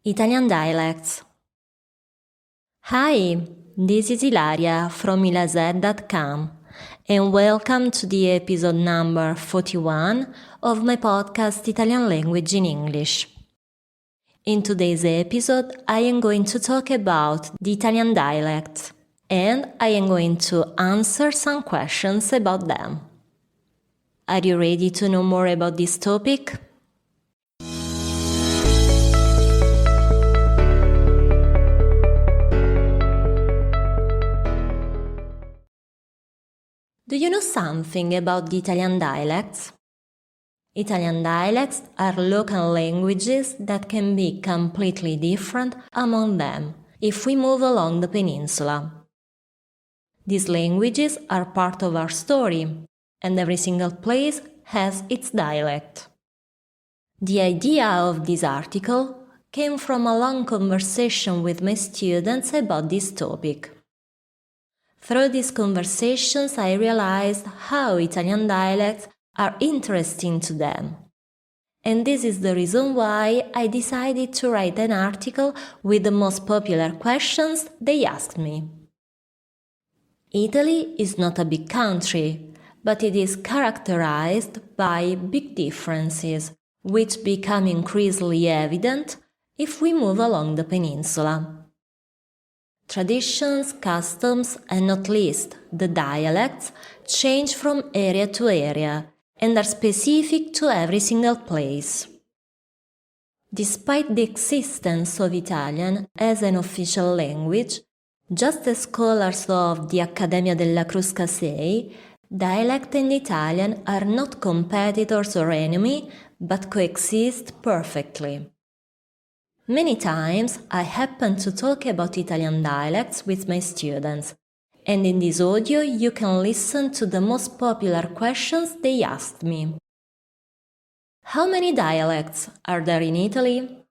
Italian dialects. Hi, this is Ilaria from ilazed.com and welcome to the episode number 41 of my podcast Italian Language in English. In today's episode, I am going to talk about the Italian dialects and I am going to answer some questions about them. Are you ready to know more about this topic? Do you know something about the Italian dialects? Italian dialects are local languages that can be completely different among them if we move along the peninsula. These languages are part of our story, and every single place has its dialect. The idea of this article came from a long conversation with my students about this topic. Through these conversations, I realized how Italian dialects are interesting to them. And this is the reason why I decided to write an article with the most popular questions they asked me. Italy is not a big country, but it is characterized by big differences, which become increasingly evident if we move along the peninsula. Traditions, customs, and not least the dialects change from area to area and are specific to every single place. Despite the existence of Italian as an official language, just as scholars of the Accademia della Crusca say, dialect and Italian are not competitors or enemy, but coexist perfectly. Many times I happen to talk about Italian dialects with my students, and in this audio you can listen to the most popular questions they asked me. How many dialects are there in Italy?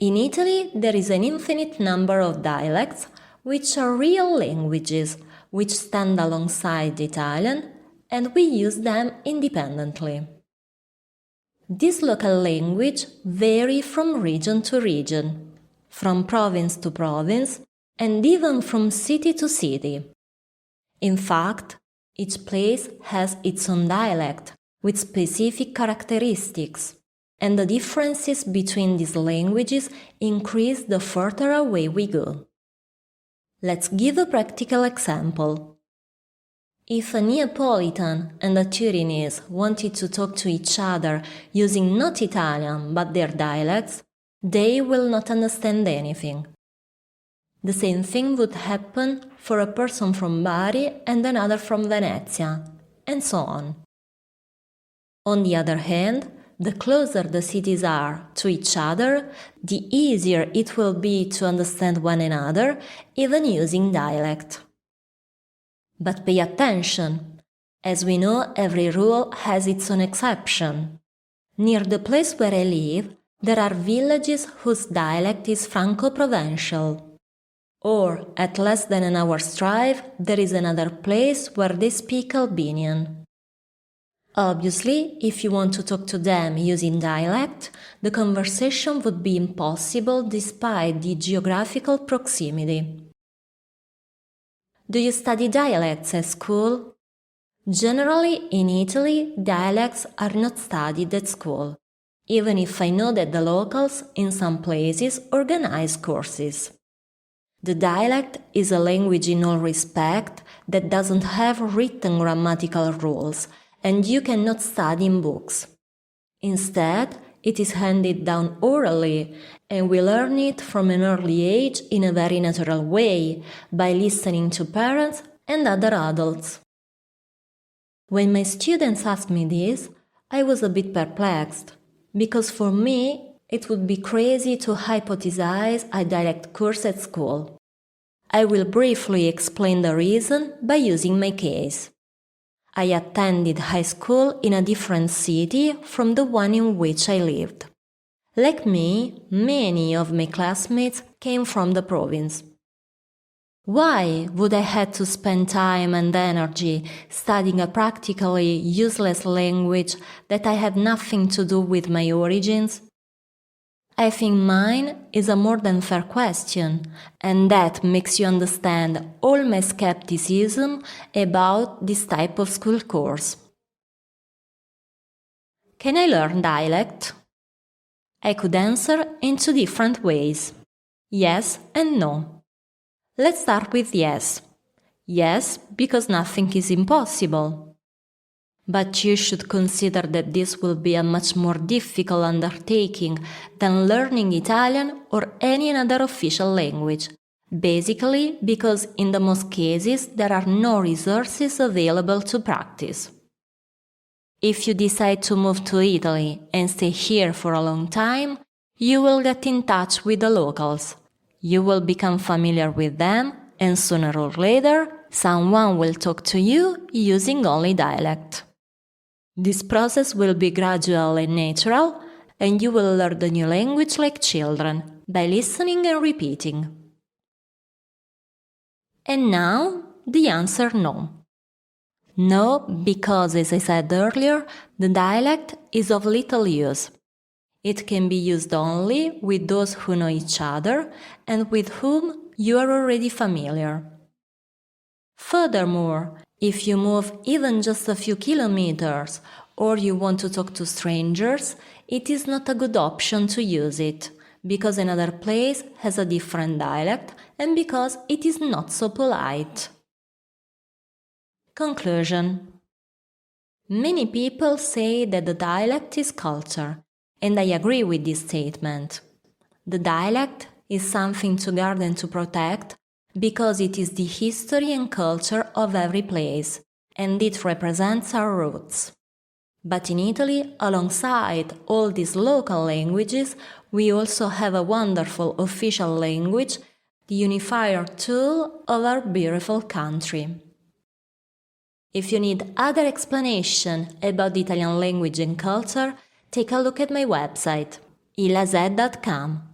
In Italy there is an infinite number of dialects which are real languages which stand alongside Italian and we use them independently. This local language varies from region to region, from province to province, and even from city to city. In fact, each place has its own dialect with specific characteristics, and the differences between these languages increase the further away we go. Let's give a practical example. If a Neapolitan and a Turinese wanted to talk to each other using not Italian but their dialects, they will not understand anything. The same thing would happen for a person from Bari and another from Venezia, and so on. On the other hand, the closer the cities are to each other, the easier it will be to understand one another, even using dialect. But pay attention. As we know, every rule has its own exception. Near the place where I live, there are villages whose dialect is Franco-Provençal. Or, at less than an hour's drive, there is another place where they speak Albanian. Obviously, if you want to talk to them using dialect, the conversation would be impossible despite the geographical proximity. Do you study dialects at school? Generally, in Italy, dialects are not studied at school, even if I know that the locals, in some places, organize courses. The dialect is a language in all respect that doesn't have written grammatical rules, and you cannot study in books. Instead, it is handed down orally, and we learn it from an early age in a very natural way, by listening to parents and other adults. When my students asked me this, I was a bit perplexed, because for me, it would be crazy to hypothesize a dialect course at school. I will briefly explain the reason by using my case. I attended high school in a different city from the one in which I lived. Like me, many of my classmates came from the province. Why would I have to spend time and energy studying a practically useless language that I had nothing to do with my origins? I think mine is a more than fair question, and that makes you understand all my skepticism about this type of school course. Can I learn dialect? I could answer in two different ways. Yes and no. Let's start with yes. Yes, because nothing is impossible. But you should consider that this will be a much more difficult undertaking than learning Italian or any other official language, basically because in the most cases there are no resources available to practice. If you decide to move to Italy and stay here for a long time, you will get in touch with the locals. You will become familiar with them, and sooner or later, someone will talk to you using only dialect. This process will be gradual and natural, and you will learn the new language like children, by listening and repeating. And now, the answer no. No, because as I said earlier, the dialect is of little use. It can be used only with those who know each other and with whom you are already familiar. Furthermore, if you move even just a few kilometers or you want to talk to strangers, it is not a good option to use it, because another place has a different dialect and because it is not so polite. Conclusion. Many people say that the dialect is culture, and I agree with this statement. The dialect is something to guard and to protect because it is the history and culture of every place, and it represents our roots. But in Italy, alongside all these local languages, we also have a wonderful official language, the unifier tool of our beautiful country. If you need other explanation about the Italian language and culture, take a look at my website, ilazed.com.